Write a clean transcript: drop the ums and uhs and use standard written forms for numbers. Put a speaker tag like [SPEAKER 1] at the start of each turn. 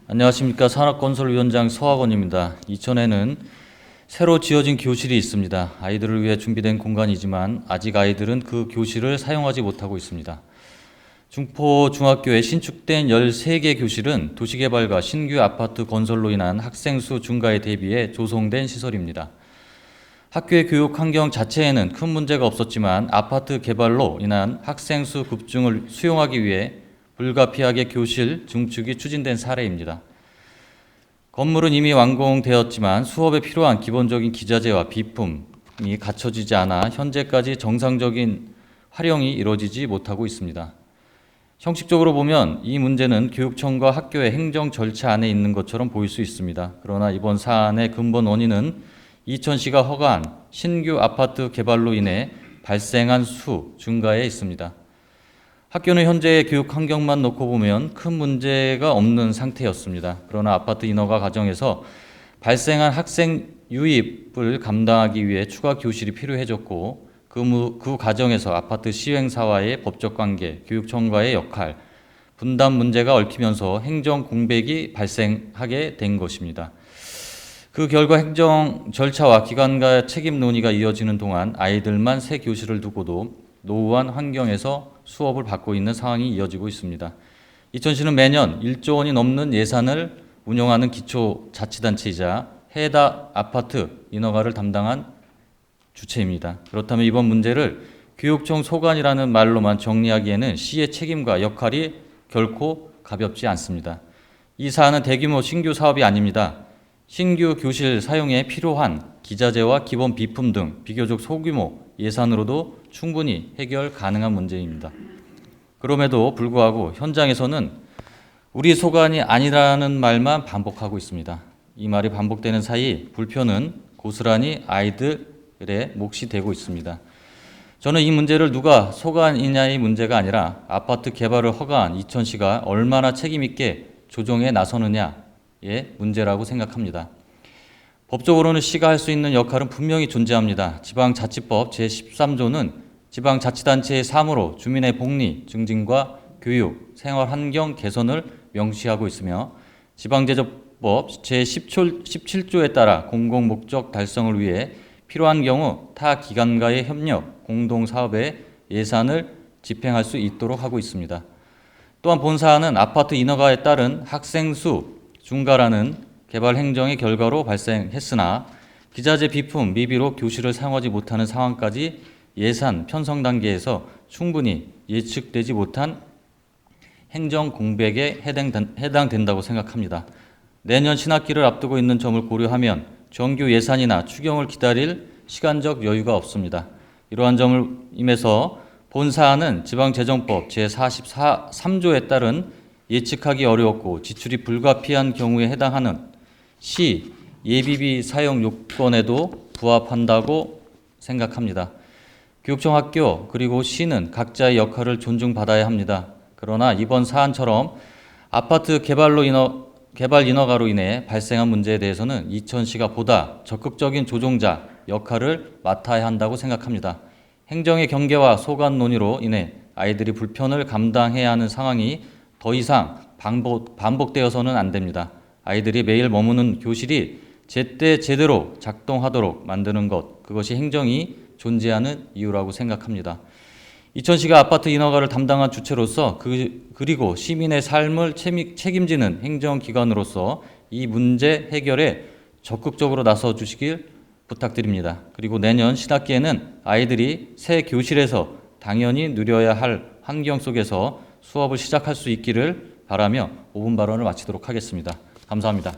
[SPEAKER 1] 안녕하십니까. 산업건설위원장 서학원입니다. 이천에는 새로 지어진 교실이 있습니다. 아이들을 위해 준비된 공간이지만 아직 아이들은 그 교실을 사용하지 못하고 있습니다. 중포 중학교에 신축된 13개 교실은 도시개발과 신규 아파트 건설로 인한 학생 수 증가에 대비해 조성된 시설입니다. 학교의 교육 환경 자체에는 큰 문제가 없었지만 아파트 개발로 인한 학생 수 급증을 수용하기 위해 불가피하게 교실 증축이 추진된 사례입니다. 건물은 이미 완공되었지만 수업에 필요한 기본적인 기자재와 비품이 갖춰지지 않아 현재까지 정상적인 활용이 이루어지지 못하고 있습니다. 형식적으로 보면 이 문제는 교육청과 학교의 행정 절차 안에 있는 것처럼 보일 수 있습니다. 그러나 이번 사안의 근본 원인은 이천시가 허가한 신규 아파트 개발로 인해 발생한 수 증가에 있습니다. 학교는 현재의 교육 환경만 놓고 보면 큰 문제가 없는 상태였습니다. 그러나 아파트 인허가 과정에서 발생한 학생 유입을 감당하기 위해 추가 교실이 필요해졌고 그 과정에서 아파트 시행사와의 법적 관계, 교육청과의 역할, 분담 문제가 얽히면서 행정 공백이 발생하게 된 것입니다. 그 결과 행정 절차와 기관과의 책임 논의가 이어지는 동안 아이들만 새 교실을 두고도 노후한 환경에서 수업을 받고 있는 상황이 이어지고 있습니다. 이천시는 매년 1조 원이 넘는 예산을 운영하는 기초자치단체이자 해당 아파트 인허가를 담당한 주체입니다. 그렇다면 이번 문제를 교육청 소관이라는 말로만 정리하기에는 시의 책임과 역할이 결코 가볍지 않습니다. 이 사안은 대규모 신규 사업이 아닙니다. 신규 교실 사용에 필요한 기자재와 기본 비품 등 비교적 소규모 예산으로도 충분히 해결 가능한 문제입니다. 그럼에도 불구하고 현장에서는 우리 소관이 아니라는 말만 반복하고 있습니다. 이 말이 반복되는 사이 불편은 고스란히 아이들의 몫이 되고 있습니다. 저는 이 문제를 누가 소관이냐의 문제가 아니라 아파트 개발을 허가한 이천시가 얼마나 책임 있게 조정에 나서느냐의 문제라고 생각합니다. 법적으로는 시가 할 수 있는 역할은 분명히 존재합니다. 지방자치법 제13조는 지방자치단체의 사무로 주민의 복리, 증진과 교육, 생활환경 개선을 명시하고 있으며 지방제조법 제17조에 따라 공공목적 달성을 위해 필요한 경우 타 기관과의 협력, 공동사업에 예산을 집행할 수 있도록 하고 있습니다. 또한 본 사안은 아파트 인허가에 따른 학생 수 증가라는 개발 행정의 결과로 발생했으나 기자재 비품 미비로 교실을 사용하지 못하는 상황까지 예산 편성 단계에서 충분히 예측되지 못한 행정 공백에 해당된다고 생각합니다. 내년 신학기를 앞두고 있는 점을 고려하면 정규 예산이나 추경을 기다릴 시간적 여유가 없습니다. 이러한 점을 임해서 본 사안은 지방재정법 제43조에 따른 예측하기 어려웠고 지출이 불가피한 경우에 해당하는 시 예비비 사용 요건에도 부합한다고 생각합니다. 교육청, 학교 그리고 시는 각자의 역할을 존중받아야 합니다. 그러나 이번 사안처럼 아파트 개발 인허가로 인해 발생한 문제에 대해서는 이천시가 보다 적극적인 조종자 역할을 맡아야 한다고 생각합니다. 행정의 경계와 소관 논의로 인해 아이들이 불편을 감당해야 하는 상황이 더 이상 반복되어서는 안 됩니다. 아이들이 매일 머무는 교실이 제때 제대로 작동하도록 만드는 것, 그것이 행정이 존재하는 이유라고 생각합니다. 이천시가 아파트 인허가를 담당한 주체로서 그리고 시민의 삶을 책임지는 행정기관으로서 이 문제 해결에 적극적으로 나서 주시길 부탁드립니다. 그리고 내년 신학기에는 아이들이 새 교실에서 당연히 누려야 할 환경 속에서 수업을 시작할 수 있기를 바라며 5분 발언을 마치도록 하겠습니다. 감사합니다.